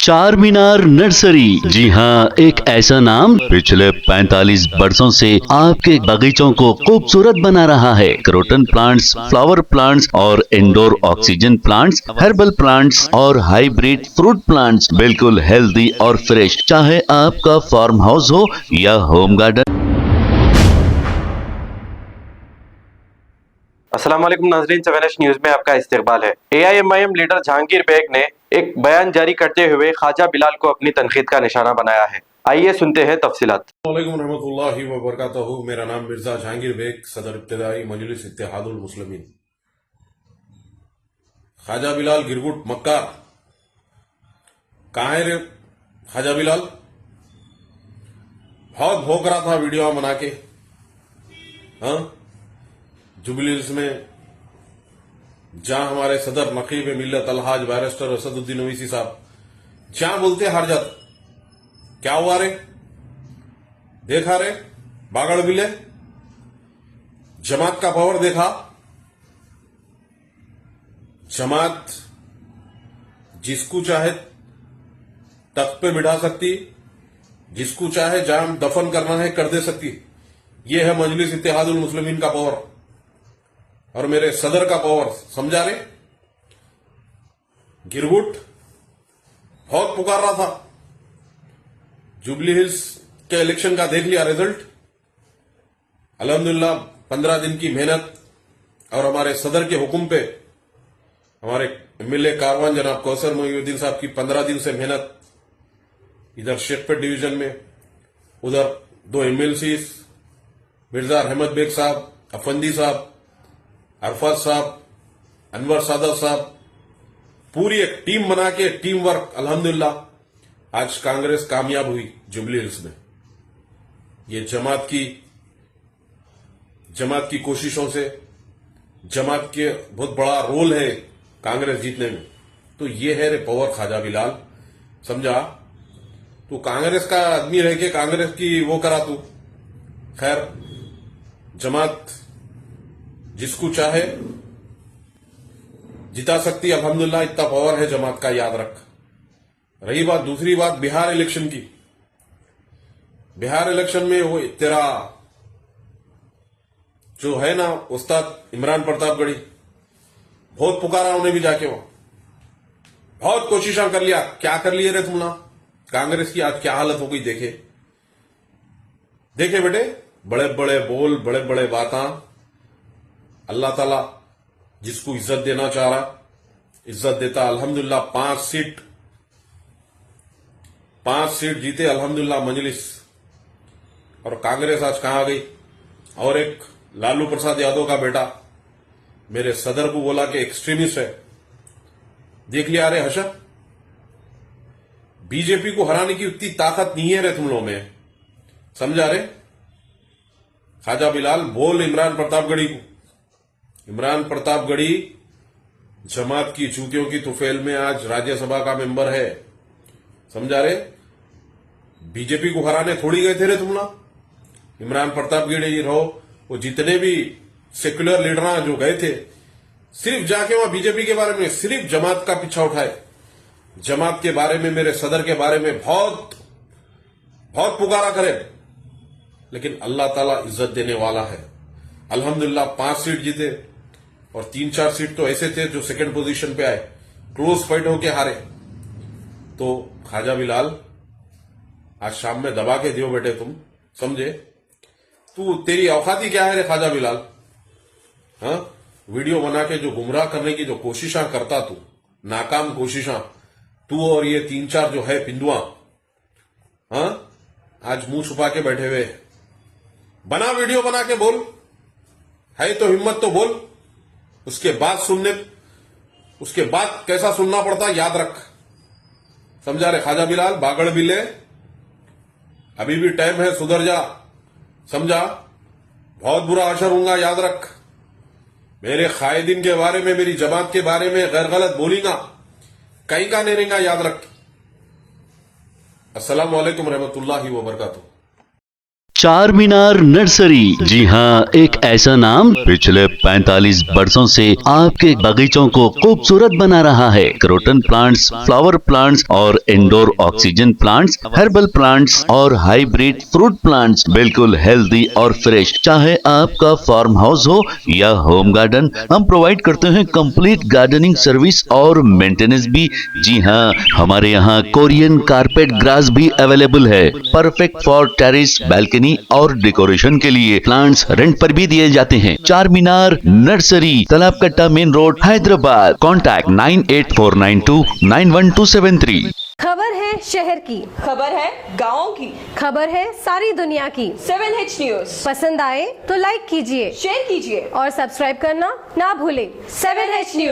चार मीनार नर्सरी। जी हाँ, एक ऐसा नाम पिछले 45 वर्षों से आपके बगीचों को खूबसूरत बना रहा है। क्रोटन प्लांट्स, फ्लावर प्लांट्स और indoor oxygen plants, herbal plants और हाइब्रिड फ्रूट प्लांट्स, बिल्कुल हेल्दी और फ्रेश। चाहे आपका फार्म हाउस हो या होम गार्डन। अस्सलाम वालेकुम नाज़रीन, सवेनश न्यूज में आपका इस्तकबाल है। AIMIM लीडर जहांगीर बेग ने एक बयान जारी करते हुए ख्वाजा बिलाल को अपनी तनकीद का निशाना बनाया है। आइए सुनते हैं तफसीलात। वालेकुम रहमतुल्लाहि व बरकातहू। मेरा नाम मिर्जा जहांगीर बेग, सदर इब्तिदाई मजलिस इत्तेहादुल मुस्लिमीन। ख्वाजा बिलाल गिरगुट मक्का, कहाँ है रे ख्वाजा बिलाल? बहुत भोग रहा था वीडियो बना के। हाँ, जुबली हिल्स में जहां हमारे सदर नकीब मिल्लत अलहाज बैरिस्टर असदुद्दीन ओवैसी साहब जहां बोलते हार जाते। क्या हुआ रे? देखा रे बागड़ बिले, जमात का पावर देखा। जमात जिसको चाहे तख्त पे बिठा सकती, जिसको चाहे जहां दफन करना है कर दे सकती। यह है मजलिस इत्तेहादुल मुस्लिमीन का पावर और मेरे सदर का पावर। समझा रे? गिरगुट बहुत पुकार रहा था। जुबली हिल्स के इलेक्शन का देख लिया रिजल्ट। अल्हम्दुलिल्लाह 15 दिन की मेहनत और हमारे सदर के हुक्म पे हमारे MLA कारवान जनाब कौसर मोहिउद्दीन साहब की 15 दिन से मेहनत, इधर शेखपेट डिवीजन में, उधर 2 MLCs मिर्जा अहमद बेग साहब, अफंदी साहब, अरफात साहब, अनवर सादत साहब, पूरी एक टीम बना के टीम वर्क, अल्हम्दुलिल्लाह आज कांग्रेस कामयाब हुई जुबली हिल्स में। ये जमात की कोशिशों से, जमात के बहुत बड़ा रोल है कांग्रेस जीतने में। तो ये है रे पावर ख्वाजा बिलाल। समझा? तू कांग्रेस का आदमी रह के कांग्रेस की वो करा तू। खैर, जमात जिसको चाहे जिता सकती। अल्हम्दुलिल्लाह इतना पावर है जमात का, याद रख। रही बात, दूसरी बात बिहार इलेक्शन की। बिहार इलेक्शन में वो तेरा जो है ना उस्ताद इमरान प्रतापगढ़ी, बहुत पुकारा उन्हें भी जाके, वो बहुत कोशिशें कर लिया। क्या कर लिए रे तुम ना? कांग्रेस की आज क्या हालत हो गई देखे। देखे बेटे, बड़े बड़े बोल, बड़े बड़े बातें। अल्लाह ताला जिसको इज्जत देना चाह रहा इज्जत देता। अल्हम्दुलिल्लाह 5 सीट जीते अल्हम्दुलिल्लाह मजलिस। और कांग्रेस आज कहां आ गई? और एक लालू प्रसाद यादव का बेटा मेरे सदर को बोला कि एक्सट्रीमिस्ट है। देख लिया रे हशर, बीजेपी को हराने की उतनी ताकत नहीं है रे तुम लोगों में। समझा रे? ख्वाजा बिलाल बोल इमरान प्रतापगढ़ी को। इमरान प्रतापगढ़ी जमात की जूतियों की तुफेल में आज राज्यसभा का मेंबर है। समझा रे? बीजेपी को हराने थोड़ी गए थे रे तुम ना। इमरान प्रतापगढ़ी रहो, वो जितने भी सेक्युलर लीडर जो गए थे, सिर्फ जाके वहां बीजेपी के बारे में, सिर्फ जमात का पीछा उठाए। जमात के बारे में, मेरे सदर के बारे में बहुत बहुत पुकारा करे। लेकिन अल्लाह ताला इज्जत देने वाला है। अल्हम्दुलिल्लाह 5 सीट जीते और 3-4 सीट तो ऐसे थे जो सेकंड पोजीशन पे आए, क्लोज फाइट होके हारे। तो ख्वाजा बिलाल आज शाम में दबा के दियो बेटे तुम। समझे? तू तेरी औकाती क्या है रे ख्वाजा बिलाल? हाँ, वीडियो बना के जो गुमराह करने की जो कोशिशें करता तू, नाकाम कोशिशें, तू और ये 3-4 जो है पिंदुआ, हाँ, आज मुंह छुपा के बैठे हुए। बना वीडियो बना के बोल, है तो हिम्मत तो बोल। उसके बाद कैसा सुनना पड़ता याद रख। समझा रे ख्वाजा बिलाल? बागड़ बिले, अभी भी टाइम है, सुधर जा। समझा? बहुत बुरा असर होगा, याद रख। मेरे कायदीन के बारे में, मेरी जमात के बारे में गैर गलत बोलेगा, कहीं का नहीं रहेगा, याद रख। अस्सलाम वालेकुम रहमतुल्लाहि व बरकातहू। चार मीनार नर्सरी, जी हाँ, एक ऐसा नाम पिछले 45 वर्षों से आपके बगीचों को खूबसूरत बना रहा है। क्रोटन प्लांट्स, फ्लावर प्लांट्स और indoor oxygen plants, herbal plants और हाइब्रिड फ्रूट प्लांट्स, बिल्कुल हेल्दी और फ्रेश। चाहे आपका फार्म हाउस हो या होम गार्डन, हम प्रोवाइड करते हैं कंप्लीट गार्डनिंग सर्विस और मेंटेनेंस भी। जी हाँ, हमारे यहाँ कोरियन कारपेट ग्रास भी अवेलेबल है, परफेक्ट फॉर टेरेस, बैल्कनी और डेकोरेशन के लिए। प्लांट्स रेंट पर भी दिए जाते हैं। चार मीनार नर्सरी, तालाब कट्टा मेन रोड, हैदराबाद। कॉन्टैक्ट 9849291273। खबर है शहर की, खबर है गाँव की, खबर है सारी दुनिया की। 7H न्यूज पसंद आए तो लाइक कीजिए, शेयर कीजिए और सब्सक्राइब करना ना भूलें। 7H news.